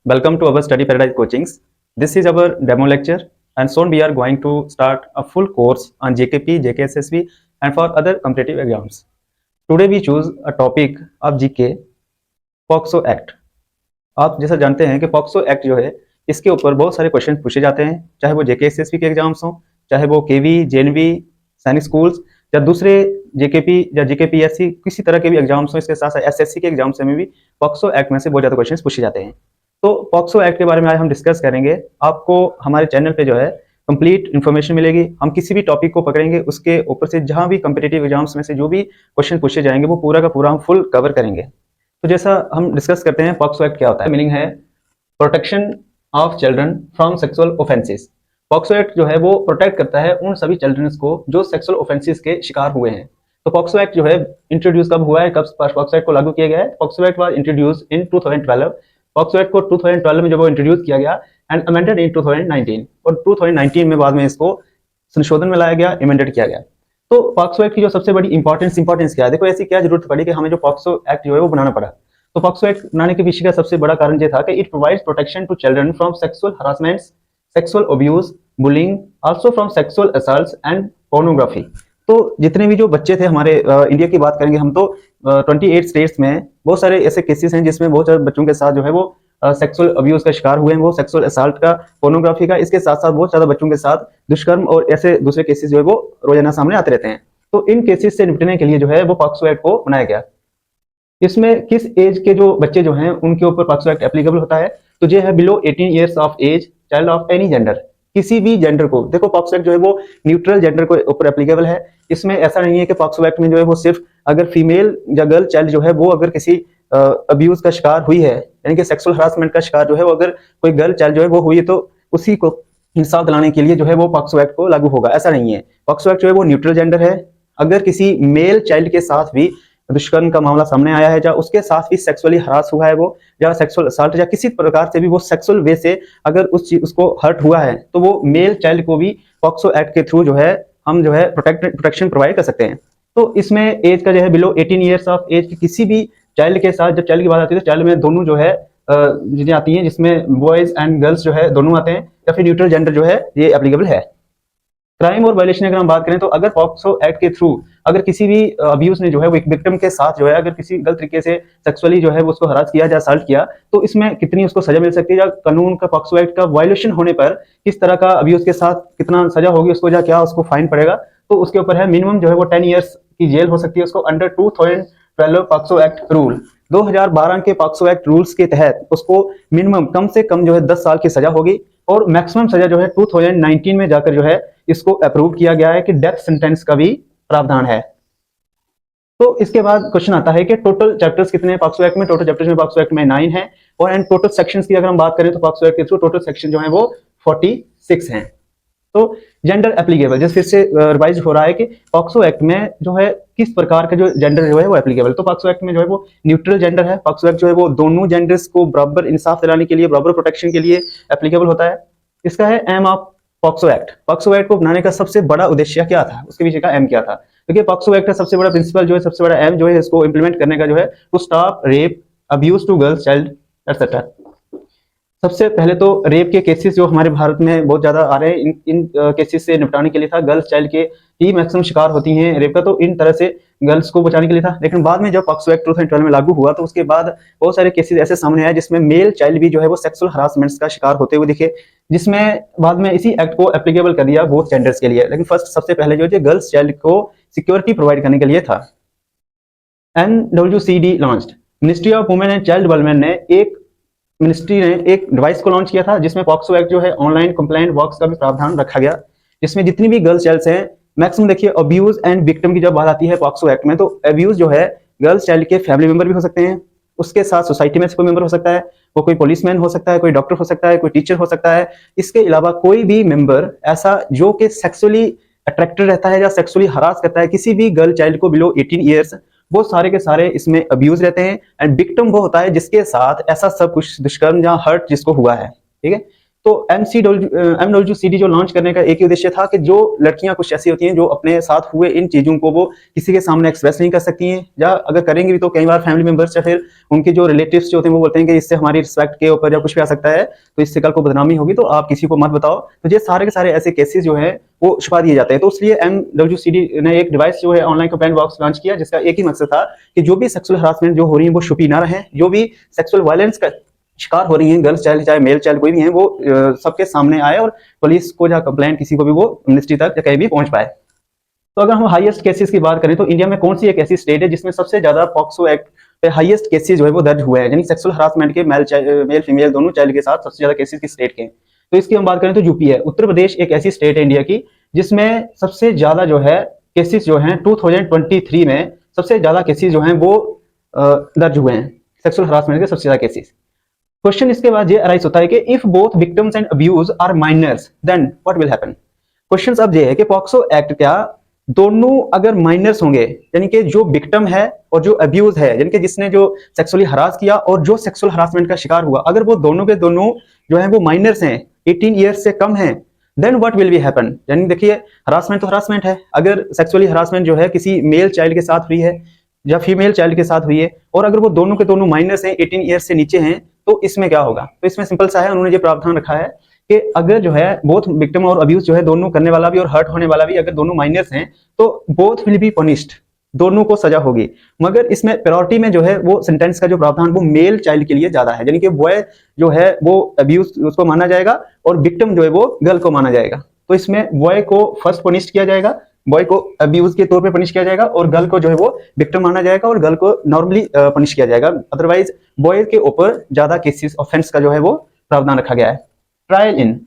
Welcome to our Study Paradise Coachings. This is our demo lecture, and soon we are going to start a full course on JKP, JKSSB and for other competitive exams. Today we choose a topic of GK, POCSO act. आप जैसा जानते हैं कि POCSO act जो है इसके ऊपर बहुत सारे क्वेश्चन पूछे जाते हैं, चाहे वो जेकेएसएसबी के एग्जाम्स हों, चाहे वो केवी, जेएनवी, सैनिक स्कूल्स या दूसरे जेकेपी या जेकेपीएससी किसी तरह के भी एग्जाम्स हों। इसके साथ साथ एसएससी के एग्जाम्स में भी पॉक्सो एक्ट में से बहुत ज़्यादा क्वेश्चन पूछे जाते हैं। तो पॉक्सो एक्ट के बारे में आज हम डिस्कस करेंगे। आपको हमारे चैनल पे जो है कंप्लीट इन्फॉर्मेशन मिलेगी। हम किसी भी टॉपिक को पकड़ेंगे, उसके ऊपर से जहां भी कॉम्पिटिटिव एग्जाम्स में से जो भी क्वेश्चन पूछे जाएंगे वो पूरा का पूरा हम फुल कवर करेंगे। तो जैसा हम डिस्कस करते हैं, पॉक्सो एक्ट क्या होता है। मीनिंग है protection of children from sexual offences. POCSO act जो है वो प्रोटेक्ट करता है उन सभी चिल्ड्रंस को जो सेक्सुअल ऑफेंसेस के शिकार हुए हैं। तो पॉक्सो एक्ट जो है इंट्रोड्यूस कब हुआ है, कब पॉक्सो एक्ट को लागू किया गया है? POCSO act was introduce in 2012। POCSO act को 2012 में जब वो इंट्रोड्यूस किया गया एंड अमेंडेड इन 2019, और 2019 में बाद में इसको संशोधन में लाया गया, अमेंडेड किया गया। तो पॉक्सो एक्ट की जो सबसे बड़ी इंपॉर्टेंस क्या है, देखो ऐसी क्या जरूरत पड़ी कि हमें जो पॉक्सो एक्ट जो है वो बनाना पड़ा। तो पॉक्सो एक्ट बनाने के पीछे का सबसे बड़ा कारण ये था कि it provides protection to children from sexual harassment, sexual abuse, bullying, also from sexual assaults and pornography. तो जितने भी जो बच्चे थे हमारे इंडिया की बात करेंगे हम, तो 28 स्टेट्स में बहुत सारे ऐसे केसेस हैं जिसमें बहुत सारे बच्चों के साथ जो है वो सेक्सुअल अब्यूज का शिकार हुए हैं, वो सेक्सुअल असल्ट का, पोर्नोग्राफी का। इसके साथ साथ बहुत ज्यादा बच्चों के साथ दुष्कर्म और ऐसे दूसरे केसेस जो है वो रोजाना सामने आते रहते हैं। तो इन केसेस से निपटने के लिए जो है वो पॉक्सो एक्ट को बनाया गया। इसमें किस एज के जो बच्चे जो हैं उनके ऊपर पॉक्सो एक्ट एप्लीकेबल होता है? तो ये है below 18 years of age, child of any gender, किसी भी जेंडर को। देखो पॉक्सो एक्ट जो है वो न्यूट्रल जेंडर को ऊपर एप्लीकेबल है। इसमें ऐसा नहीं है कि पॉक्सो एक्ट में जो है वो सिर्फ अगर फीमेल या गर्ल चाइल्ड जो है वो अगर किसी अब्यूज का शिकार हुई है, यानी कि सेक्सुअल हरासमेंट का शिकार जो है वो अगर कोई गर्ल चाइल्ड जो है वो हुई है, तो उसी को इंसाफ दिलाने के लिए जो है वो पॉक्सो एक्ट को लागू होगा, ऐसा नहीं है। पॉक्सो एक्ट जो है वो न्यूट्रल जेंडर है। अगर किसी मेल चाइल्ड के साथ भी दुष्कर्म का मामला सामने आया है, या उसके साथ भी सेक्सुअली हरास हुआ है वो, या सेक्सुअल असल्ट या किसी प्रकार से भी वो सेक्सुअल वे से अगर उसको हर्ट हुआ है, तो वो मेल चाइल्ड को भी पॉक्सो एक्ट के थ्रू जो है हम जो है प्रोटेक्शन प्रोवाइड कर सकते हैं। तो इसमें एज का जो है बिलो 18 ईयर्स ऑफ एज की किसी भी चाइल्ड के साथ, जब चाइल्ड की बात आती है तो चाइल्ड में दोनों जो है चीजें आती हैं, जिसमें बॉयज एंड गर्ल्स जो है दोनों आते हैं, या फिर न्यूट्रल जेंडर जो है ये एप्लीकेबल है। क्राइम और वायलेशन अगर हम बात करें तो अगर पॉक्सो एक्ट के थ्रू अगर किसी भी अब्यूज ने जो है वो एक विक्टिम के साथ जो है अगर किसी गलत तरीके से सेक्सुअली जो है वो उसको हरास किया या असल्ट किया, तो इसमें कितनी उसको सजा मिल सकती है, या कानून का पॉक्सो एक्ट का वायलेशन होने पर किस तरह का अब्यूज के साथ कितना सजा होगी उसको, या क्या उसको फाइन पड़ेगा। तो उसके ऊपर है मिनिमम जो है वो 10 ईयर्स की जेल हो सकती है उसको, अंडर 2012 पॉक्सो एक्ट रूल। 2012 के पॉक्सो एक्ट रूल्स के तहत उसको मिनिमम कम से कम जो है 10 साल की सजा होगी, और मैक्सिमम सजा जो है 2019 में जाकर जो है इसको अप्रूव किया गया है कि डेथ सेंटेंस का भी प्रावधान है। तो इसके बाद क्वेश्चन आता है कि टोटल चैप्टर्स कितने हैं पॉक्सो एक्ट में? टोटल चैप्टर्स में पॉक्सो एक्ट में 9 है, और एंड टोटल सेक्शंस की अगर हम बात करें तो पॉक्सो एक्ट के थ्रू टोटल सेक्शन जो है वो 46 हैं। तो जेंडर एप्लीकेबल, जैसे फिर से रिवाइज हो रहा है कि पॉक्सो एक्ट में जो है किस प्रकार का जो जेंडर जो है वो एप्लीकेबल। तो पॉक्सो एक्ट में जो है वो न्यूट्रल जेंडर है। पॉक्सो एक्ट जो है वो दोनों जेंडर्स को बराबर इंसाफ दिलाने के लिए, बराबर प्रोटेक्शन के लिए एप्लीकेबल होता है। इसका है aim of POCSO act. POCSO act को बनाने का सबसे बड़ा उद्देश्य क्या था, उसके पीछे का एम क्या था? क्योंकि पॉक्सो एक्ट का सबसे बड़ा प्रिंसिपल जो है, सबसे बड़ा एम जो है इसको इंप्लीमेंट करने का जो है वो stop rape, abuse to girls, child etcetera. सबसे पहले तो रेप के केसेस जो हमारे भारत में बहुत ज्यादा आ रहे हैं, इन केसेस से निपटाने के लिए था। गर्ल्स चाइल्ड के ही मैक्सिमम शिकार होती हैं रेप का, तो इन तरह से गर्ल्स को बचाने के लिए था। लेकिन बाद में जब पॉक्सो एक्ट 2012 में लागू हुआ तो उसके बाद बहुत सारे केसेस ऐसे सामने आए जिसमें मेल चाइल्ड भी जो है वो सेक्सुअल हरासमेंट्स का शिकार होते हुए दिखे, जिसमें बाद में इसी एक्ट को एप्लीकेबल कर दिया बोथ जेंडर्स के लिए। लेकिन फर्स्ट सबसे पहले जो है गर्ल्स चाइल्ड को सिक्योरिटी प्रोवाइड करने के लिए था। NWCD launched, ministry of women and child development ने मिनिस्ट्री ने एक डिवाइस को लॉन्च किया था जिसमें पॉक्सो एक्ट जो है ऑनलाइन कंप्लेंट बॉक्स का भी प्रावधान रखा गया, जिसमें जितनी भी गर्ल्स चाइल्ड्स हैं मैक्सिमम, देखिए अब्यूज एंड विक्टिम की जब बात आती है पॉक्सो एक्ट में, तो अब्यूज जो है गर्ल्स चाइल्ड के फैमिली मेंबर भी हो सकते हैं, उसके साथ सोसाइटी में से कोई मेंबर हो सकता है, वो कोई पुलिसमैन हो सकता है, कोई डॉक्टर हो सकता है, कोई टीचर हो सकता है। इसके अलावा कोई भी मेंबर ऐसा जो कि सेक्सुअली अट्रैक्टेड रहता है या सेक्सुअली हरास करता है किसी भी गर्ल चाइल्ड को बिलो 18 ईयर्स, वो सारे के सारे इसमें अब्यूज रहते हैं। एंड विक्टिम वो होता है जिसके साथ ऐसा सब कुछ दुष्कर्म या हर्ट जिसको हुआ है, ठीक है। तो MWCD जो लॉन्च करने का एक ही उद्देश्य था कि जो लड़कियां कुछ ऐसी होती हैं जो अपने साथ हुए इन चीजों को वो किसी के सामने एक्सप्रेस नहीं कर सकती हैं, या अगर करेंगी भी तो कई बार फैमिली मेंबर्स या फिर उनके जो रिलेटिव्स जो होते हैं वो बोलते हैं कि इससे हमारी रिस्पेक्ट के ऊपर या कुछ भी आ सकता है, तो इससे कल को बदनामी होगी, तो आप किसी को मत बताओ। तो ये सारे के सारे ऐसे केसेस जो है वो छुपा दिए जाते हैं। तो इसलिए MWCD ने एक डिवाइस जो है ऑनलाइन कंप्लेंट बॉक्स लॉन्च किया, जिसका एक ही मकसद था कि जो भी सेक्सुअल हरासमेंट जो हो रही है वो छुपी ना रहे, जो भी सेक्सुअल वायलेंस का शिकार हो रही हैं गर्ल्स चाइल्ड चाहे मेल चाइल्ड कोई भी है वो सबके सामने आए और पुलिस को या कंप्लेंट किसी को भी वो मिनिस्ट्री तक या कहीं भी पहुंच पाए। तो अगर हम हाईएस्ट केसेस की बात करें तो इंडिया में कौन सी एक ऐसी स्टेट है जिसमें सबसे ज्यादा पॉक्सो एक्ट पे हाईएस्ट केसेस जो है वो दर्ज हुए हैं, यानी सेक्सुअल हरासमेंट के मेल फीमेल दोनों चाइल्ड के साथ सबसे ज्यादा केसेस की स्टेट के हैं। तो इसकी हम बात करें तो यूपी है। उत्तर प्रदेश एक ऐसी स्टेट है इंडिया की जिसमें सबसे ज्यादा जो है केसेस जो है 2023 में सबसे ज्यादा केसेस जो है वो दर्ज हुए हैं सेक्सुअल हरासमेंट के सबसे ज्यादा केसेस। क्वेश्चन इसके बाद ये अराइज होता है कि if both victims and abuse are minors then what will happen. Question अब ये है कि पॉक्सो एक्ट क्या दोनों अगर माइनर्स होंगे, यानी कि जो विक्टिम है और जो अब्यूज है, यानी कि जिसने जो सेक्सुअली हरास किया और जो सेक्सुअल हरासमेंट का शिकार हुआ, अगर वो दोनों के दोनों जो है वो माइनर्स हैं, 18 ईयर्स से कम हैं, then what will be happen. यानी देखिए हरासमेंट तो हरासमेंट है, अगर सेक्सुअली हरासमेंट जो है किसी मेल चाइल्ड के साथ हुई है या फीमेल चाइल्ड के साथ हुई है और अगर वो दोनों के दोनों माइनर्स हैं, 18 ईयर्स से नीचे हैं, तो इसमें क्या होगा। तो इसमें सिंपल सा है, उन्होंने ये प्रावधान रखा है कि अगर जो है बोथ विक्टिम और अब्यूज जो है दोनों करने वाला भी और हर्ट होने वाला भी अगर दोनों माइनर्स हैं तो बोथ विल बी पनिश्ड, दोनों को सजा होगी। मगर इसमें प्रायोरिटी में जो है वो सेंटेंस का जो प्रावधान वो मेल चाइल्ड के लिए ज्यादा है, यानी कि बॉय जो है वो अब्यूज उसको माना जाएगा और विक्टिम जो है वो गर्ल को माना जाएगा। तो इसमें बॉय को फर्स्ट पनिश किया जाएगा, बॉय को अब्यूज के तौर पे पनिश किया जाएगा और गर्ल को जो है वो विक्टिम माना जाएगा और गर्ल को नॉर्मली पनिश किया जाएगा। अदरवाइज बॉय के ऊपर ज्यादा केसेस ऑफेंस का जो है वो प्रावधान रखा गया है। ट्रायल इन,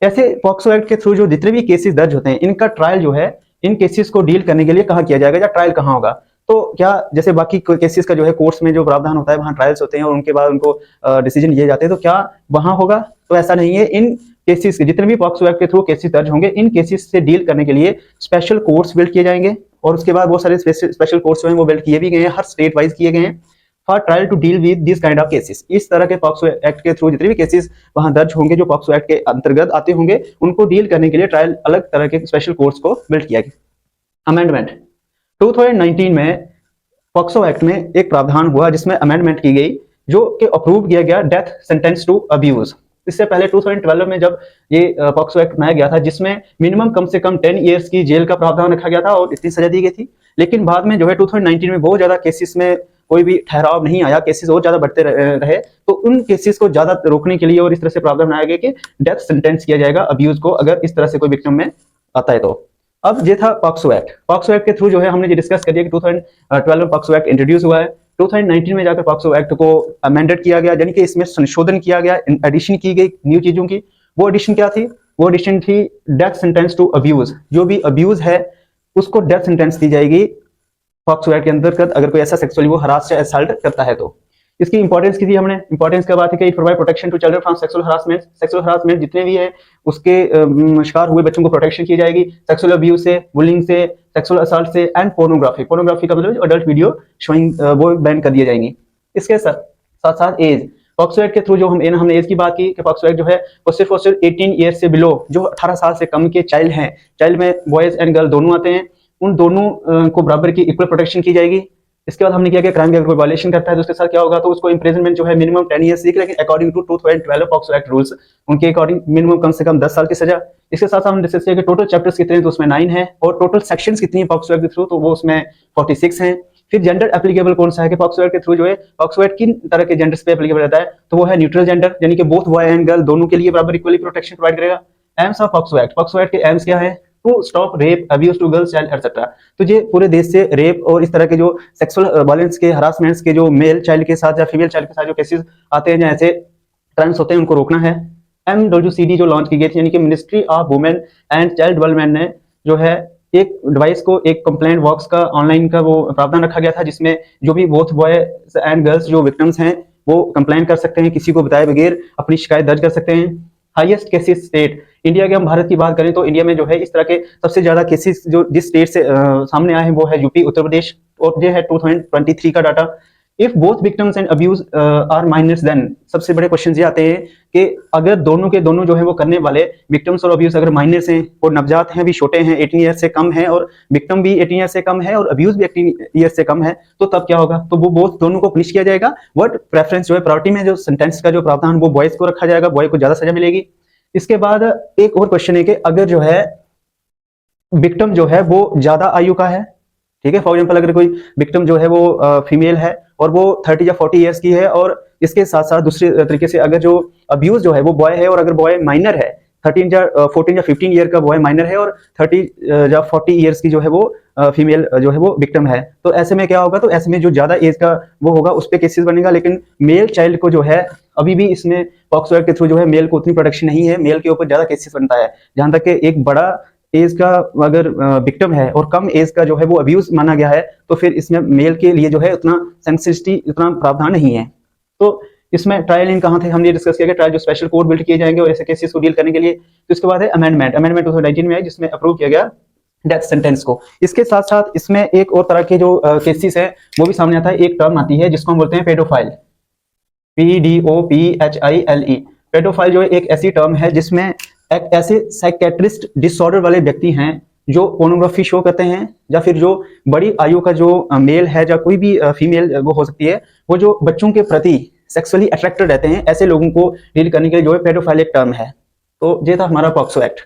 ऐसे पॉक्सो एक्ट के थ्रू जो जितने भी केसेस दर्ज होते हैं इनका ट्रायल जो है इन केसेस को डील करने के लिए कहाँ किया जाएगा या ट्रायल कहाँ होगा। तो क्या जैसे बाकी केसेस का जो है कोर्ट्स में जो प्रावधान होता है वहां ट्रायल्स होते हैं और उनके बाद उनको डिसीजन लिए जाते हैं, तो क्या वहां होगा? तो ऐसा नहीं है। इन केसेस के जितने भी पॉक्सो एक्ट के थ्रू केसेस दर्ज होंगे इन केसेस से डील करने के लिए स्पेशल कोर्ट्स बिल्ड किए जाएंगे और उसके बाद बहुत सारे स्पेशल कोर्ट्स जो हैं वो बिल्ड किए भी गए हैं, हर स्टेट वाइज किए गए हैं for trial to deal with this kind of cases. इस तरह के पॉक्सो एक्ट के थ्रू जितने भी केसेस वहां दर्ज होंगे जो पॉक्सो एक्ट के अंतर्गत आते होंगे उनको डील करने के लिए ट्रायल अलग तरह के स्पेशल कोर्ट्स को बिल्ड किया गया। अमेंडमेंट 2019 में पॉक्सो एक्ट में एक प्रावधान हुआ जिसमें अमेंडमेंट की गई जो कि अप्रूव किया गया डेथ सेंटेंस टू अब्यूज। इससे पहले 2012 में जब ये पॉक्सो एक्ट बनाया गया था जिसमें मिनिमम कम से कम 10 इयर्स की जेल का प्रावधान रखा गया था और इतनी सजा दी गई थी, लेकिन बाद में जो है 2019 में बहुत ज्यादा केसेस में कोई भी ठहराव नहीं आया, केसेस और ज्यादा बढ़ते रहे, तो उन केसेस को ज्यादा रोकने के लिए और इस तरह से प्रावधान बनाया गया कि डेथ सेंटेंस किया जाएगा अब्यूज को अगर इस तरह से कोई विक्टिम में आता है। तो अब ये था पॉक्सो एक्ट। पॉक्सो एक्ट के थ्रू जो है हमने ये डिस्कस कर दिया कि 2012 में पॉक्सो एक्ट इंट्रोड्यूस हुआ है, 2019 में जाकर पॉक्सो एक्ट को अमेंडेड किया गया, यानी कि इसमें संशोधन किया गया, एडिशन की गई न्यू चीजों की। वो एडिशन क्या थी? वो एडिशन थी डेथ सेंटेंस टू अब्यूज। जो भी अब्यूज है उसको डेथ सेंटेंस दी जाएगी पॉक्सो एक्ट के अंतर्गत अगर कोई ऐसा सेक्सुअली वो हरास या असल्ट करता है। तो इसकी इंपॉर्टेंस की थी हमने, इंपॉर्टेंस क्या बात है कि it provide protection to children from sexual harassment. Sexual harassment जितने भी है उसके शिकार हुए बच्चों को प्रोटेक्शन की जाएगी सेक्सुअल अब्यूज से, बुलिंग से, सेक्सुअल असल्ट से एंड पोर्नोग्राफी। पोर्नोग्राफी का मतलब अडल्ट वीडियो शोइंग वो बैन कर दिए जाएंगी। इसके साथ साथ एज, पॉक्सो एक्ट के थ्रू जो हमने एज की बात की कि पॉक्सो एक्ट जो है वो सिर्फ और सिर्फ 18 ईयर से बिलो जो 18 साल से कम के चाइल्ड हैं, चाइल्ड में बॉयज एंड गर्ल दोनों आते हैं, उन दोनों को बराबर की इक्वल प्रोटेक्शन की जाएगी। इसके बाद हमने किया कि क्राइम की अगर कोई वायलेशन करता है तो उसके साथ क्या होगा, तो उसको इंप्रिजनमेंट जो है मिनिमम 10 ईयर्स सीख, लेकिन according to 2012 POCSO act rules उनके अकॉर्डिंग मिनिमम कम से कम 10 साल की सजा। इसके साथ हमने डिस्कस किया कि टोटल चैप्टर्स कितने हैं, तो उसमें 9 है और टोटल सेक्शंस कितनी है पॉक्सो एक्ट के थ्रू, तो वो उसमें 46 हैं। फिर जेंडर एप्लीकेबल कौन सा है कि पॉक्सो एक्ट के थ्रू जो है पॉक्सो एक्ट किन तरह के जेंडर्स पे एप्लीकेबल रहता है, तो वो है न्यूट्रल जेंडर, यानी कि बोथ बॉय एंड गर्ल दोनों के लिए बराबर इक्वली प्रोटेक्शन प्रोवाइड करेगा। Aims of POCSO act, POCSO act के एम्स क्या है? To stop rape, abuse to girls, child etcetera. तो ये पूरे देश से रेप और इस तरह के जो सेक्सुअल वायलेंस के हरासमेंट्स के जो मेल चाइल्ड के साथ या फीमेल चाइल्ड के साथ जो केसेस आते हैं या ऐसे क्राइम्स होते हैं उनको रोकना है। MWCD जो लॉन्च की गई थी, यानी कि ministry of women and child development ने जो है एक डिवाइस को एक कंप्लेंट बॉक्स का ऑनलाइन का वो प्रावधान रखा गया था जिसमें जो भी बोथ बॉय एंड गर्ल्स जो विक्टिम्स हैं वो कंप्लेन कर सकते हैं, किसी को बताए बगैर अपनी शिकायत दर्ज कर सकते हैं। हाईएस्ट केसेस स्टेट, इंडिया के हम भारत की बात करें तो इंडिया में जो है इस तरह के सबसे ज्यादा केसेस जो जिस स्टेट से सामने आए हैं वो है यूपी, उत्तर प्रदेश, और ये है 2023 का data. If both victims and abuse are minors, then सबसे बड़े क्वेश्चन ये आते हैं कि अगर दोनों के दोनों जो है वो करने वाले विक्टिम्स और अब्यूज अगर माइनर्स हैं और नवजात हैं, अभी छोटे हैं, 18 ईयर से कम है, और विक्टिम भी 18 ईयर से कम है और अब्यूज भी 18 ईयर से कम है, तो तब क्या होगा? तो वो बोथ दोनों को पनिश किया जाएगा। बट प्रेफरेंस जो है, प्रायोरिटी में जो सेंटेंस का जो प्रावधान वो बॉयज को रखा जाएगा, बॉय को ज्यादा सजा मिलेगी। इसके बाद एक और क्वेश्चन है कि अगर जो है विक्टिम जो है वो ज्यादा आयु का है, ठीक है, फॉर एग्जाम्पल अगर कोई विक्टिम जो है वो फीमेल है और वो 30 या 40 ईयर्स की है, और इसके साथ साथ दूसरे तरीके से अगर जो अब्यूज जो है वो बॉय है, और अगर बॉय माइनर है, 13 या 14 या 15 ईयर का बॉय माइनर है, और 30 या 40 ईयर्स की जो है वो फीमेल जो है वो विक्टिम है, तो ऐसे में क्या होगा? तो ऐसे में जो ज्यादा एज का वो होगा उस पर केसेस बनेगा। लेकिन मेल चाइल्ड को जो है अभी भी इसमें पॉक्सो एक्ट के थ्रू जो है मेल को उतनी प्रोटेक्शन नहीं है, मेल के ऊपर ज्यादा केसेस बनता है। जहां तक कि एक बड़ा एज का अगर विक्टिम है और कम एज का जो है वो अब्यूज माना गया है, तो फिर इसमें मेल के लिए जो है उतना सेंसिटिविटी, उतना प्रावधान नहीं है। तो इसमें ट्रायल इन कहाँ थे, हमने डिस्कस किया कि ट्रायल जो स्पेशल कोर्ट बिल्ड किए जाएंगे और ऐसे केसेस को डील करने के लिए। तो इसके बाद है अमेंडमेंट 2019 में है, जिसमें अप्रूव किया गया डेथ सेंटेंस को। इसके साथ साथ इसमें एक और तरह के जो केसेस है वो भी सामने आता है। एक टर्म आती है जिसको हम बोलते हैं पेडोफाइल, PDOPHILE। पेडोफाइल जो है एक ऐसी टर्म है जिसमें एक ऐसे साइकेट्रिस्ट डिसऑर्डर वाले व्यक्ति हैं जो पोर्नोग्राफी शो करते हैं, या फिर जो बड़ी आयु का जो मेल है या कोई भी फीमेल वो हो सकती है, वो जो बच्चों के प्रति सेक्सुअली अट्रैक्टेड रहते हैं, ऐसे लोगों को डील करने के लिए जो है पेडोफाइल एक टर्म है। तो ये था हमारा पॉक्सो एक्ट।